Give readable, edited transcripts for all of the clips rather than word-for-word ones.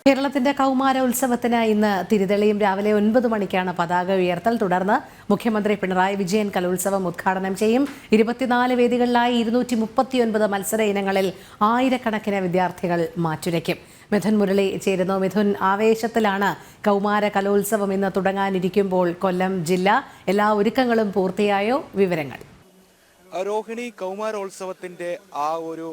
കേരളത്തിന്റെ കൗമാര ഉത്സവത്തിന് ഇന്ന് തിരിതെളിയും. രാവിലെ 9 മണിക്കാണ് പതാക ഉയർത്തൽ. തുടർന്ന് മുഖ്യമന്ത്രി പിണറായി വിജയൻ കലോത്സവം ഉദ്ഘാടനം ചെയ്യും. 24 വേദികളിലായി 239 മത്സര ഇനങ്ങളിൽ ആയിരക്കണക്കിന് വിദ്യാർത്ഥികൾ മാറ്റുരയ്ക്കും. മിഥുൻ മുരളി ചേരുന്നു. മിഥുൻ, ആവേശത്തിലാണ് കൗമാര കലോത്സവം ഇന്ന് തുടങ്ങാനിരിക്കുമ്പോൾ കൊല്ലം ജില്ല. എല്ലാ ഒരുക്കങ്ങളും പൂർത്തിയായോ? വിവരങ്ങൾ. രോഹിണി, കൗമാരോത്സവത്തിന്റെ ആ ഒരു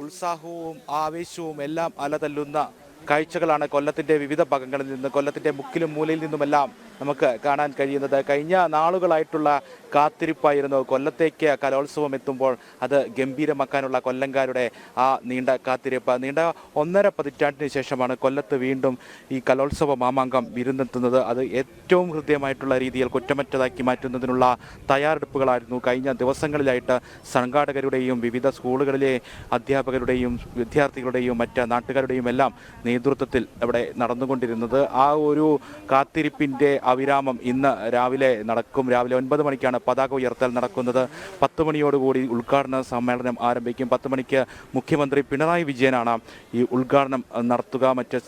ഉത്സാഹവും ആവേശവും എല്ലാം അലതല്ലുന്ന കാഴ്ചകളാണ് കൊല്ലത്തിന്റെ വിവിധ ഭാഗങ്ങളിൽ നിന്ന്, കൊല്ലത്തിന്റെ മുക്കിലും മൂലയിൽ നിന്നുമെല്ലാം നമുക്ക് കാണാൻ കഴിയുന്നത്. കഴിഞ്ഞ നാളുകളായിട്ടുള്ള കാത്തിരിപ്പായിരുന്നു കൊല്ലത്തേക്ക് കലോത്സവം എത്തുമ്പോൾ അത് ഗംഭീരമാക്കാനുള്ള കൊല്ലംകാരുടെ ആ നീണ്ട കാത്തിരിപ്പ്. നീണ്ട 1.5 പതിറ്റാണ്ടിന് ശേഷമാണ് കൊല്ലത്ത് വീണ്ടും ഈ കലോത്സവ മാമാങ്കം വിരുന്നെത്തുന്നത്. അത് ഏറ്റവും ഹൃദ്യമായിട്ടുള്ള രീതിയിൽ കുറ്റമറ്റതാക്കി മാറ്റുന്നതിനുള്ള തയ്യാറെടുപ്പുകളായിരുന്നു കഴിഞ്ഞ ദിവസങ്ങളിലായിട്ട് സംഘാടകരുടെയും വിവിധ സ്കൂളുകളിലെ അധ്യാപകരുടെയും വിദ്യാർത്ഥികളുടെയും മറ്റ് നാട്ടുകാരുടെയും എല്ലാം നേതൃത്വത്തിൽ അവിടെ നടന്നുകൊണ്ടിരുന്നത്. ആ ഒരു കാത്തിരിപ്പിൻ്റെ അവിരാമം ഇന്ന് രാവിലെ നടക്കും. രാവിലെ 9 മണിക്കാണ് പതാക ഉയർത്തൽ നടക്കുന്നത്. 10 മണിയോടുകൂടി ഉദ്ഘാടന സമ്മേളനം ആരംഭിക്കും. 10 മണിക്ക് മുഖ്യമന്ത്രി പിണറായി വിജയനാണ് ഈ ഉദ്ഘാടനം നടത്തുക. മറ്റ്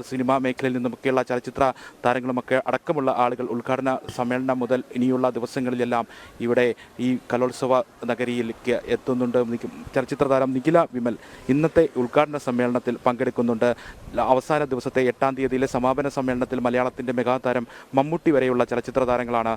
സിനിമാ മേഖലയിൽ നിന്നുമൊക്കെയുള്ള ചലച്ചിത്ര താരങ്ങളുമൊക്കെ അടക്കമുള്ള ആളുകൾ ഉദ്ഘാടന സമ്മേളനം മുതൽ ഇനിയുള്ള ദിവസങ്ങളിലെല്ലാം ഇവിടെ ഈ കലോത്സവ നഗരിയിലേക്ക് എത്തുന്നുണ്ട്. ചലച്ചിത്ര താരം നിഖില വിമൽ ഇന്നത്തെ ഉദ്ഘാടന സമ്മേളനത്തിൽ പങ്കെടുക്കുന്നുണ്ട്. അവസാന ദിവസത്തെ 8-ാം തീയതിയിലെ സമാപന സമ്മേളനത്തിൽ മലയാളത്തിൻ്റെ മെഗാതാരം മമ്മൂട്ടി വരെയുള്ള ചലച്ചിത്ര താരങ്ങളാണ്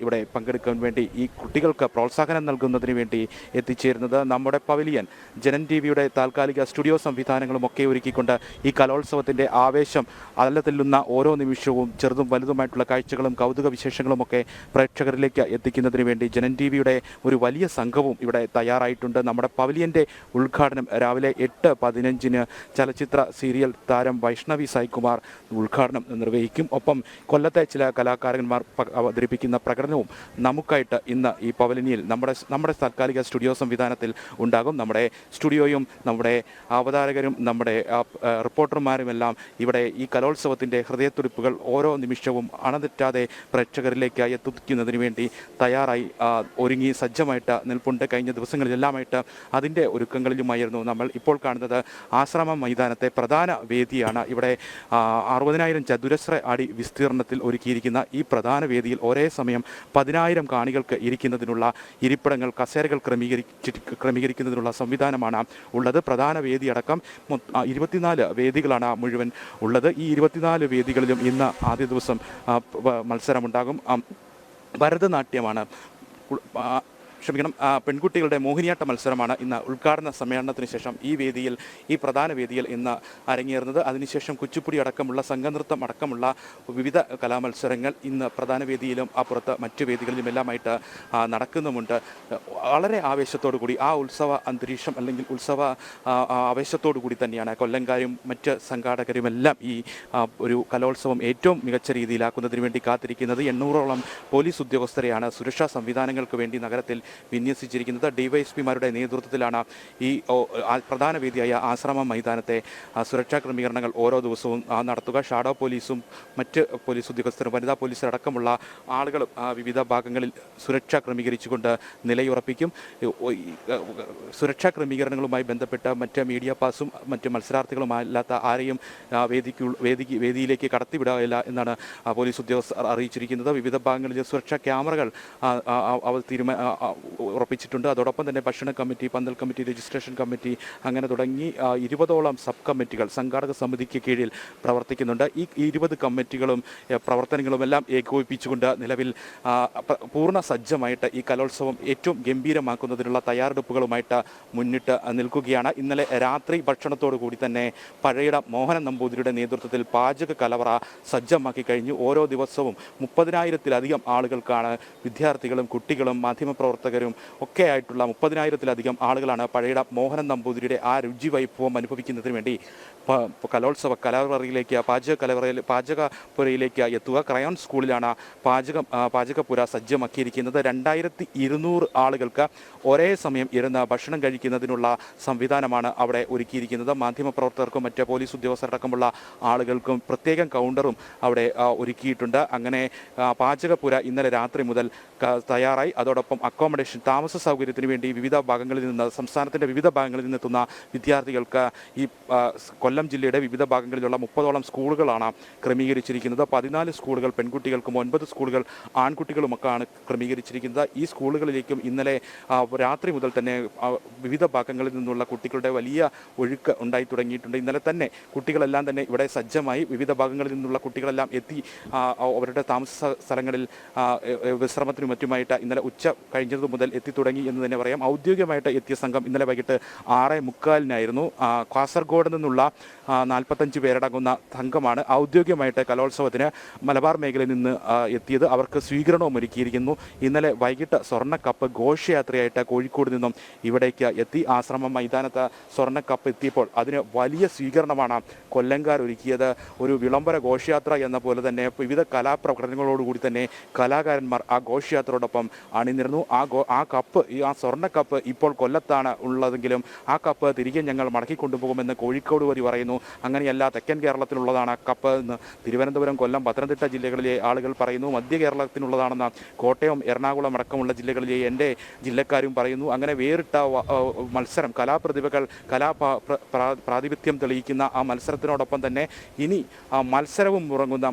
ഇവിടെ പങ്കെടുക്കാൻ വേണ്ടി ഈ കുട്ടികൾക്ക് പ്രോത്സാഹനം നൽകുന്നതിന് വേണ്ടി എത്തിച്ചേരുന്നത്. നമ്മുടെ പവലിയൻ, ജനൻ ടിവിയുടെ താൽക്കാലിക സ്റ്റുഡിയോ സംവിധാനങ്ങളും ഒക്കെ ഒരുക്കിക്കൊണ്ട് ഈ കലോത്സവത്തിൻ്റെ ആവേശം അലതല്ലുന്ന ഓരോ നിമിഷവും ചെറുതും വലുതുമായിട്ടുള്ള കാഴ്ചകളും കൗതുക വിശേഷങ്ങളും ഒക്കെ പ്രേക്ഷകരിലേക്ക് എത്തിക്കുന്നതിന് വേണ്ടി ജനൻ ടിവിയുടെ ഒരു വലിയ സംഘവും ഇവിടെ തയ്യാറായിട്ടുണ്ട്. നമ്മുടെ പവലിയൻ്റെ ഉദ്ഘാടനം രാവിലെ 8:15 ചലച്ചിത്ര സീരിയൽ താരം വൈഷ്ണവി സായ്കുമാർ ഉദ്ഘാടനം നിർവഹിക്കും. ഒപ്പം കൊല്ലത്തെ ചില കലാകാരന്മാർ അവതരിപ്പിക്കുന്ന പ്രകടനവും നമുക്കായിട്ട് ഇന്ന് ഈ പവലിയനിൽ നമ്മുടെ താൽക്കാലിക സ്റ്റുഡിയോ സംവിധാനത്തിൽ ഉണ്ടാകും. നമ്മുടെ സ്റ്റുഡിയോയും നമ്മുടെ അവതാരകരും നമ്മുടെ റിപ്പോർട്ടർമാരുമെല്ലാം ഇവിടെ ഈ കലോത്സവത്തിൻ്റെ ഹൃദയത്തുടിപ്പുകൾ ഓരോ നിമിഷവും അണതെറ്റാതെ പ്രേക്ഷകരിലേക്ക് എത്തിക്കുന്നതിന് വേണ്ടി തയ്യാറായി ഒരുങ്ങി സജ്ജമായിട്ട് നിൽപ്പുണ്ട്. കഴിഞ്ഞ ദിവസങ്ങളിലെല്ലാമായിട്ട് അതിൻ്റെ ഒരുക്കങ്ങളിലുമായിരുന്നു നമ്മൾ ഇപ്പോൾ കാണുന്നത്. ആശ്രമം മൈതാനത്തെ പ്രധാന വേദിയാണ്. ഇവിടെ 60,000 ചതുരശ്ര അടി വിസ്തീർണത്തിൽ ഒരുക്കിയിരിക്കുന്ന ഈ പ്രധാന വേദിയിൽ ഒരേ സമയം 10,000 കാണികൾക്ക് ഇരിക്കുന്നതിനുള്ള ഇരിപ്പിടങ്ങൾ, കസേരകൾ ക്രമീകരിക്കുന്നതിനുള്ള സംവിധാനമാണ് ഉള്ളത്. പ്രധാന വേദിയടക്കം 24 വേദികളാണ് മുഴുവൻ ഉള്ളത്. ഈ 24 വേദികളിലും ഇന്ന് ആദ്യ ദിവസം മത്സരമുണ്ടാകും. ഭരതനാട്യമാണ്, പെൺകുട്ടികളുടെ മോഹിനിയാട്ട മത്സരമാണ് ഇന്ന് ഉദ്ഘാടന സമ്മേളനത്തിന് ശേഷം ഈ പ്രധാന വേദിയിൽ ഇന്ന് അരങ്ങേറുന്നത്. അതിനുശേഷം കുച്ചിപ്പുടി അടക്കമുള്ള സംഘനൃത്തം അടക്കമുള്ള വിവിധ കലാമത്സരങ്ങൾ ഇന്ന് പ്രധാന വേദിയിലും അപ്പുറത്ത് മറ്റു വേദികളിലുമെല്ലാമായിട്ട് നടക്കുന്നുമുണ്ട്. വളരെ ആവേശത്തോടു കൂടി ആ ഉത്സവ അന്തരീക്ഷം അല്ലെങ്കിൽ ഉത്സവ ആവേശത്തോടു കൂടി തന്നെയാണ് കൊല്ലംകാരും മറ്റ് സംഘാടകരുമെല്ലാം ഈ ഒരു കലോത്സവം ഏറ്റവും മികച്ച രീതിയിലാക്കുന്നതിന് വേണ്ടി കാത്തിരിക്കുന്നത്. 800ഓളം പോലീസ് ഉദ്യോഗസ്ഥരെയാണ് സുരക്ഷാ സംവിധാനങ്ങൾക്ക് വേണ്ടി നഗരത്തിൽ വിന്യസിച്ചിരിക്കുന്നത്. ഡിവൈഎസ്പിമാരുടെ നേതൃത്വത്തിലാണ് ഈ പ്രധാന വേദിയായ ആശ്രമം മൈതാനത്തെ സുരക്ഷാ ക്രമീകരണങ്ങൾ ഓരോ ദിവസവും നടത്തുക. ഷാഡോ പോലീസും മറ്റ് പോലീസ് ഉദ്യോഗസ്ഥരും വനിതാ പോലീസടക്കമുള്ള ആളുകളും വിവിധ ഭാഗങ്ങളിൽ സുരക്ഷ ക്രമീകരിച്ചുകൊണ്ട് നിലയുറപ്പിക്കും. സുരക്ഷാ ക്രമീകരണങ്ങളുമായി ബന്ധപ്പെട്ട് മറ്റ് മീഡിയ പാസും മറ്റ് മത്സരാർത്ഥികളുമല്ലാത്ത ആരെയും വേദിയിലേക്ക് കടത്തിവിടാറില്ല എന്നാണ് പോലീസ് ഉദ്യോഗസ്ഥർ അറിയിച്ചിരിക്കുന്നത്. വിവിധ ഭാഗങ്ങളിൽ സുരക്ഷാ ക്യാമറകൾ ഉറപ്പിച്ചിട്ടുണ്ട്. അതോടൊപ്പം തന്നെ ഭക്ഷണ കമ്മിറ്റി, പന്തൽ കമ്മിറ്റി, രജിസ്ട്രേഷൻ കമ്മിറ്റി അങ്ങനെ തുടങ്ങി 20ഓളം സബ് കമ്മിറ്റികൾ സംഘാടക സമിതിക്ക് കീഴിൽ പ്രവർത്തിക്കുന്നുണ്ട്. ഈ 20 കമ്മിറ്റികളും പ്രവർത്തനങ്ങളുമെല്ലാം ഏകോപിപ്പിച്ചുകൊണ്ട് നിലവിൽ പൂർണ്ണ സജ്ജമായിട്ട് ഈ കലോത്സവം ഏറ്റവും ഗംഭീരമാക്കുന്നതിനുള്ള തയ്യാറെടുപ്പുകളുമായിട്ട് മുന്നിട്ട് നിൽക്കുകയാണ്. ഇന്നലെ രാത്രി ഭക്ഷണത്തോടു കൂടി തന്നെ പഴയിടം മോഹനൻ നമ്പൂതിരിയുടെ നേതൃത്വത്തിൽ പാചക കലവറ സജ്ജമാക്കി കഴിഞ്ഞു. ഓരോ ദിവസവും 30,000-ലധികം ആളുകൾക്കാണ്, വിദ്യാർത്ഥികളും കുട്ടികളും മാധ്യമപ്രവർത്തകരും ഒക്കെ ആയിട്ടുള്ള 30,000-ലധികം ആളുകളാണ് പഴയിടം മോഹനൻ നമ്പൂതിരിയുടെ ആ രുചി വൈഭവം അനുഭവിക്കുന്നതിന് വേണ്ടി കലോത്സവ കലവറയിലേക്ക് പാചകപ്പുരയിലേക്ക് എത്തുക. ക്രയോൺ സ്കൂളിലാണ് പാചകപ്പുര സജ്ജമാക്കിയിരിക്കുന്നത്. 2200 ആളുകൾക്ക് ഒരേ സമയം ഇരുന്ന് ഭക്ഷണം കഴിക്കുന്നതിനുള്ള സംവിധാനമാണ് അവിടെ ഒരുക്കിയിരിക്കുന്നത്. മാധ്യമപ്രവർത്തകർക്കും മറ്റ് പോലീസ് ഉദ്യോഗസ്ഥരടക്കമുള്ള ആളുകൾക്കും പ്രത്യേകം കൗണ്ടറും അവിടെ ഒരുക്കിയിട്ടുണ്ട്. അങ്ങനെ പാചകപ്പുര ഇന്നലെ രാത്രി മുതൽ തയ്യാറായി. അതോടൊപ്പം അക്കോമഡേഷൻ അക്കോമഡേഷൻ താമസ സൗകര്യത്തിന് വേണ്ടി വിവിധ ഭാഗങ്ങളിൽ നിന്ന് സംസ്ഥാനത്തിൻ്റെ വിവിധ ഭാഗങ്ങളിൽ നിന്നെത്തുന്ന വിദ്യാർത്ഥികൾക്ക് ഈ കൊല്ലം ജില്ലയുടെ വിവിധ ഭാഗങ്ങളിലുള്ള 30ഓളം സ്കൂളുകളാണ് ക്രമീകരിച്ചിരിക്കുന്നത്. 14 സ്കൂളുകൾ പെൺകുട്ടികൾക്കും 9 സ്കൂളുകൾ ആൺകുട്ടികളുമൊക്കെയാണ് ക്രമീകരിച്ചിരിക്കുന്നത്. ഈ സ്കൂളുകളിലേക്കും ഇന്നലെ രാത്രി മുതൽ തന്നെ വിവിധ ഭാഗങ്ങളിൽ നിന്നുള്ള കുട്ടികളുടെ വലിയ ഒഴുക്ക് ഉണ്ടായി തുടങ്ങിയിട്ടുണ്ട്. ഇന്നലെ തന്നെ കുട്ടികളെല്ലാം തന്നെ ഇവിടെ സജ്ജമായി. വിവിധ ഭാഗങ്ങളിൽ നിന്നുള്ള കുട്ടികളെല്ലാം എത്തി അവരുടെ താമസ സ്ഥലങ്ങളിൽ വിശ്രമത്തിനും മറ്റുമായിട്ട് ഇന്നലെ ഉച്ച കഴിഞ്ഞത് മുതൽ എത്തി തുടങ്ങി എന്ന് തന്നെ പറയാം. ഔദ്യോഗികമായിട്ട് എത്തിയ സംഘം ഇന്നലെ വൈകിട്ട് 6:45 കാസർഗോഡ് നിന്നുള്ള 45 പേരടങ്ങുന്ന സംഘമാണ് ഔദ്യോഗികമായിട്ട് കലോത്സവത്തിന് മലബാർ മേഖലയിൽ നിന്ന് എത്തിയത്. അവർക്ക് സ്വീകരണവും ഒരുക്കിയിരിക്കുന്നു. ഇന്നലെ വൈകിട്ട് സ്വർണ്ണക്കപ്പ് ഘോഷയാത്രയായിട്ട് കോഴിക്കോട് നിന്നും ഇവിടേക്ക് എത്തി. ആശ്രമം മൈതാനത്ത് സ്വർണ്ണക്കപ്പ് എത്തിയപ്പോൾ അതിന് വലിയ സ്വീകരണമാണ് കൊല്ലംകാർ ഒരുക്കിയത്. ഒരു വിളംബര ഘോഷയാത്ര എന്ന പോലെ തന്നെ വിവിധ കലാപ്രകടനങ്ങളോടുകൂടി തന്നെ കലാകാരന്മാർ ആ ഘോഷയാത്രയോടൊപ്പം അണിനിരന്നു. ആ കപ്പ് ആ സ്വർണ്ണക്കപ്പ് ഇപ്പോൾ കൊല്ലത്താണ് ഉള്ളതെങ്കിലും ആ കപ്പ് തിരികെ ഞങ്ങൾ മടക്കിക്കൊണ്ടുപോകുമെന്ന് കോഴിക്കോട് വരി പറയുന്നു. അങ്ങനെയല്ല, തെക്കൻ കേരളത്തിലുള്ളതാണ് ആ കപ്പ് എന്ന് തിരുവനന്തപുരം, കൊല്ലം, പത്തനംതിട്ട ജില്ലകളിലെ ആളുകൾ പറയുന്നു. മധ്യ കേരളത്തിനുള്ളതാണെന്ന് കോട്ടയം, എറണാകുളം അടക്കമുള്ള ജില്ലകളിലെ എൻ്റെ ജില്ലക്കാരും പറയുന്നു. അങ്ങനെ വേറിട്ട മത്സരം, കലാപ്രതിഭകൾ പ്രാതിനിധ്യം തെളിയിക്കുന്ന ആ മത്സരത്തിനോടൊപ്പം തന്നെ ഇനി മത്സരവും ഉറങ്ങുന്ന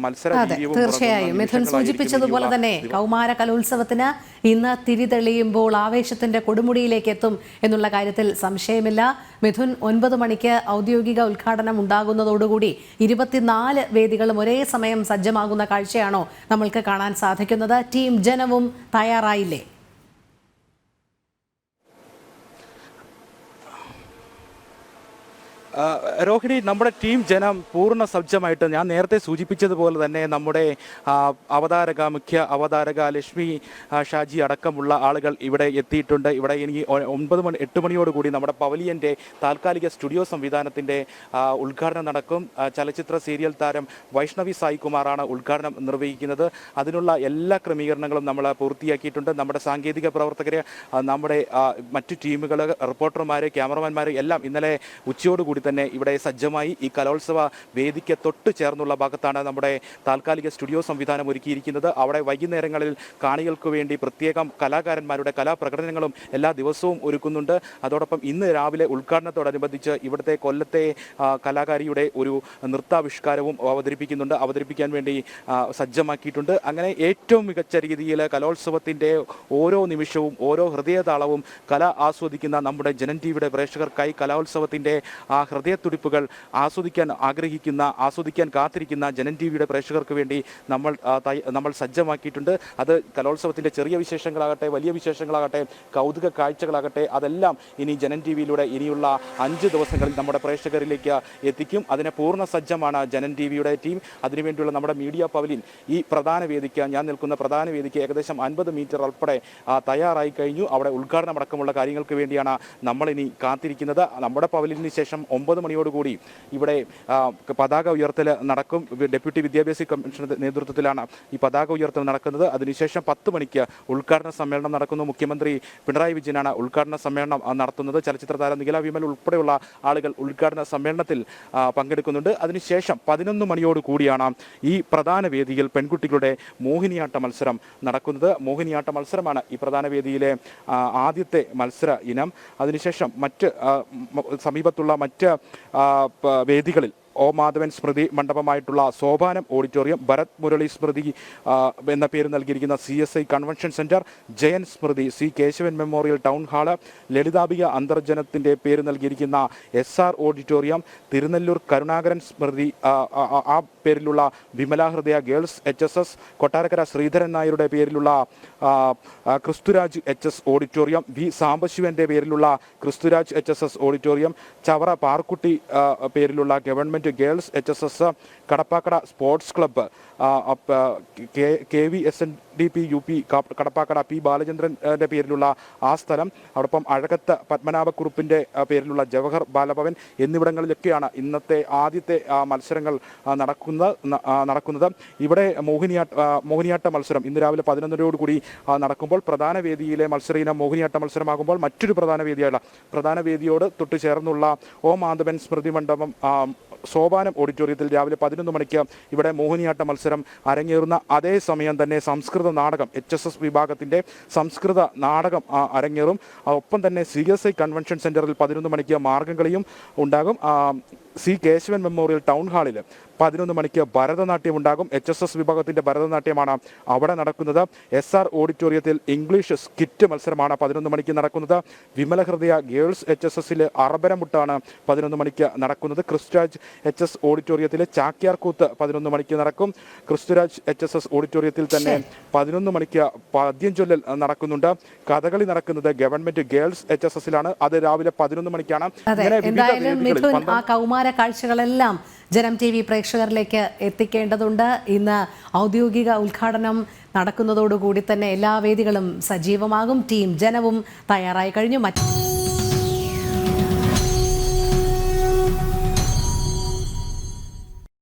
തീർച്ചയായും മിഥുൻ സൂചിപ്പിച്ചതുപോലെ തന്നെ കൗമാര കലോത്സവത്തിന് ഇന്ന് തിരിതെളിയുമ്പോൾ ആവേശത്തിന്റെ കൊടുമുടിയിലേക്ക് എത്തും എന്നുള്ള കാര്യത്തിൽ സംശയമില്ല. മിഥുൻ 9 മണിക്ക് ഔദ്യോഗിക ഉദ്ഘാടനം ഉണ്ടാകുന്നതോടുകൂടി 24 വേദികളും ഒരേ സമയം സജ്ജമാകുന്ന കാഴ്ചയാണോ നമ്മൾക്ക് കാണാൻ സാധിക്കുന്നത്? ടീം ജനവും തയ്യാറായില്ലേ? രോഹിണി, നമ്മുടെ ടീം ജനം പൂർണ്ണ സജ്ജമായിട്ട് ഞാൻ നേരത്തെ സൂചിപ്പിച്ചതുപോലെ തന്നെ നമ്മുടെ മുഖ്യ അവതാരക ലക്ഷ്മി ഷാജി അടക്കമുള്ള ആളുകൾ ഇവിടെ എത്തിയിട്ടുണ്ട്. ഇവിടെ ഇനി 8 മണിയോടുകൂടി നമ്മുടെ പവലിയൻ്റെ താൽക്കാലിക സ്റ്റുഡിയോ സംവിധാനത്തിൻ്റെ ഉദ്ഘാടനം നടക്കും. ചലച്ചിത്ര സീരിയൽ താരം വൈഷ്ണവി സായി കുമാറാണ് ഉദ്ഘാടനം നിർവഹിക്കുന്നത്. അതിനുള്ള എല്ലാ ക്രമീകരണങ്ങളും നമ്മൾ പൂർത്തിയാക്കിയിട്ടുണ്ട്. നമ്മുടെ സാങ്കേതിക പ്രവർത്തകർ, നമ്മുടെ മറ്റു ടീമുകൾ, റിപ്പോർട്ടർമാർ, ക്യാമറമാൻമാർ എല്ലാം ഇന്നലെ ഉച്ചയോടുകൂടി തന്നെ ഇവിടെ സജ്ജമായി. ഈ കലോത്സവ വേദിക്ക് തൊട്ട് ചേർന്നുള്ള ഭാഗത്താണ് നമ്മുടെ താൽക്കാലിക സ്റ്റുഡിയോ സംവിധാനം ഒരുക്കിയിരിക്കുന്നത്. അവിടെ വൈകുന്നേരങ്ങളിൽ കാണികൾക്ക് വേണ്ടി പ്രത്യേകം കലാകാരന്മാരുടെ കലാപ്രകടനങ്ങളും എല്ലാ ദിവസവും ഒരുക്കുന്നുണ്ട്. അതോടൊപ്പം ഇന്ന് രാവിലെ ഉദ്ഘാടനത്തോടനുബന്ധിച്ച് ഇവിടുത്തെ കൊല്ലത്തെ കലാകാരിയുടെ ഒരു നൃത്താവിഷ്കാരവും അവതരിപ്പിക്കാൻ വേണ്ടി സജ്ജമാക്കിയിട്ടുണ്ട്. അങ്ങനെ ഏറ്റവും മികച്ച രീതിയിൽ കലോത്സവത്തിൻ്റെ ഓരോ നിമിഷവും ഓരോ ഹൃദയതാളവും കല ആസ്വദിക്കുന്ന നമ്മുടെ ജനൻ ടിവിയുടെ പ്രേക്ഷകർക്കായി കലോത്സവത്തിൻ്റെ ആ ഹൃദയത്തുടിപ്പുകൾ ആസ്വദിക്കാൻ കാത്തിരിക്കുന്ന ജനൻ ടിവിയുടെ പ്രേക്ഷകർക്ക് വേണ്ടി നമ്മൾ സജ്ജമാക്കിയിട്ടുണ്ട്. അത് കലോത്സവത്തിൻ്റെ ചെറിയ വിശേഷങ്ങളാകട്ടെ, വലിയ വിശേഷങ്ങളാകട്ടെ, കൗതുക കാഴ്ചകളാകട്ടെ, അതെല്ലാം ഇനി ജനൻ ടിവിയിലൂടെ ഇനിയുള്ള 5 ദിവസങ്ങളിൽ നമ്മുടെ പ്രേക്ഷകരിലേക്ക് എത്തിക്കും. അതിനെ പൂർണ്ണ സജ്ജമാണ് ജനൻ ടിവിയുടെ ടീം. അതിനുവേണ്ടിയുള്ള നമ്മുടെ മീഡിയ പവലിൻ, ഈ ഞാൻ നിൽക്കുന്ന പ്രധാന വേദിക്ക് ഏകദേശം 50 മീറ്റർ ഉൾപ്പെടെ തയ്യാറായി കഴിഞ്ഞു. അവിടെ ഉദ്ഘാടനം അടക്കമുള്ള കാര്യങ്ങൾക്ക് വേണ്ടിയാണ് നമ്മളിനി കാത്തിരിക്കുന്നത്. നമ്മുടെ പവലിന് ശേഷം 9 മണിയോടുകൂടി ഇവിടെ പതാക ഉയർത്തൽ നടക്കും. ഡെപ്യൂട്ടി വിദ്യാഭ്യാസ കമ്മീഷന്റെ നേതൃത്വത്തിലാണ് ഈ പതാക ഉയർത്തൽ നടക്കുന്നത്. അതിനുശേഷം 10 മണിക്ക് ഉദ്ഘാടന സമ്മേളനം നടക്കുന്നു. മുഖ്യമന്ത്രി പിണറായി വിജയനാണ് ഉദ്ഘാടന സമ്മേളനം നടത്തുന്നത്. ചലച്ചിത്ര താരം നിഖില വിമൽ ഉൾപ്പെടെയുള്ള ആളുകൾ ഉദ്ഘാടന സമ്മേളനത്തിൽ പങ്കെടുക്കുന്നുണ്ട്. അതിനുശേഷം 11 മണിയോടുകൂടിയാണ് ഈ പ്രധാന വേദിയിൽ പെൺകുട്ടികളുടെ മോഹിനിയാട്ട മത്സരം നടക്കുന്നത്. മോഹിനിയാട്ട മത്സരമാണ് ഈ പ്രധാന വേദിയിലെ ആദ്യത്തെ മത്സര ഇനം. അതിനുശേഷം സമീപത്തുള്ള മറ്റ് വേദികളിൽ ഒ മാധവൻ സ്മൃതി മണ്ഡപമായിട്ടുള്ള സോപാനം ഓഡിറ്റോറിയം, ഭരത് മുരളി സ്മൃതി എന്ന പേര് നൽകിയിരിക്കുന്ന CSI കൺവെൻഷൻ സെൻറ്റർ, ജയൻ സ്മൃതി C Keshavan memorial town hall, Lalithambika അന്തർജനത്തിൻ്റെ പേര് നൽകിയിരിക്കുന്ന SR ഓഡിറ്റോറിയം, തിരുനെല്ലൂർ കരുണാകരൻ സ്മൃതി ആ പേരിലുള്ള വിമല ഹൃദയ ഗേൾസ് HSS, കൊട്ടാരക്കര ശ്രീധരൻ നായരുടെ പേരിലുള്ള ക്രിസ്തുരാജ് HS ഓഡിറ്റോറിയം, V സാംബശിവൻ്റെ പേരിലുള്ള ക്രിസ്തുരാജ് HSS ഓഡിറ്റോറിയം, ചവറ പാർക്കുട്ടി പേരിലുള്ള government girls HSS, Kadappakada sports club, KVSNDP UP Kadappakada P ബാലചന്ദ്രൻ്റെ പേരിലുള്ള ആ സ്ഥലം, അതോടൊപ്പം അഴകത്ത് പത്മനാഭക്കുറുപ്പിൻ്റെ പേരിലുള്ള ജവഹർ ബാലഭവൻ എന്നിവിടങ്ങളിലൊക്കെയാണ് ഇന്നത്തെ ആദ്യത്തെ മത്സരങ്ങൾ നടക്കുന്നത്. ഇവിടെ മോഹിനിയാട്ട മത്സരം ഇന്ന് രാവിലെ 11:00 നടക്കുമ്പോൾ പ്രധാന വേദിയിലെ മത്സര ഇനം മോഹിനിയാട്ട മത്സരമാകുമ്പോൾ മറ്റൊരു പ്രധാന വേദിയോട് തൊട്ട് ചേർന്നുള്ള ഒ മാധവൻ സ്മൃതി മണ്ഡപം സോപാനം ഓഡിറ്റോറിയത്തിൽ രാവിലെ 11 മണിക്ക് ഇവിടെ മോഹിനിയാട്ട മത്സരം അരങ്ങേറുന്ന അതേ സമയം തന്നെ സംസ്കൃത നാടകം HSS വിഭാഗത്തിൻ്റെ സംസ്കൃത നാടകം അരങ്ങേറും. ഒപ്പം തന്നെ CSI കൺവെൻഷൻ സെൻറ്ററിൽ 11 മണിക്ക് മാർഗംകളിയും ഉണ്ടാകും. സി കേശവൻ മെമ്മോറിയൽ ടൗൺ ഹാളിൽ 11 മണിക്ക് ഭരതനാട്യം ഉണ്ടാകും. HSS വിഭാഗത്തിൻ്റെ ഭരതനാട്യമാണ് അവിടെ നടക്കുന്നത്. SR ഓഡിറ്റോറിയത്തിൽ ഇംഗ്ലീഷ് സ്കിറ്റ് മത്സരമാണ് 11 മണിക്ക് നടക്കുന്നത്. വിമലഹൃദയ ഗേൾസ് HSSൽ അറബരമുട്ടാണ് 11 മണിക്ക് നടക്കുന്നത്. ക്രിസ്തുരാജ് HS ഓഡിറ്റോറിയത്തിൽ ചാക്യാർകൂത്ത് 11 മണിക്ക് നടക്കും. ക്രിസ്തുരാജ് HSS ഓഡിറ്റോറിയത്തിൽ തന്നെ 11 മണിക്ക് പദ്യം ചൊല്ലൽ നടക്കുന്നുണ്ട്. കഥകളി നടക്കുന്നത് ഗവൺമെന്റ് ഗേൾസ് HSSലാണ്. അത് രാവിലെ 11 മണിക്കാണ്. ഇങ്ങനെ വിവിധ വേദികളിൽ കൗമാര കാഴ്ചകളെല്ലാം ജനം TV പ്രേക്ഷകരിലേക്ക് എത്തിക്കേണ്ടതുണ്ട്. ഇന്ന് ഔദ്യോഗിക ഉദ്ഘാടനം നടക്കുന്നതോടുകൂടി തന്നെ എല്ലാ വേദികളും സജീവമാകും. ടീം ജനവും തയ്യാറായി കഴിഞ്ഞു.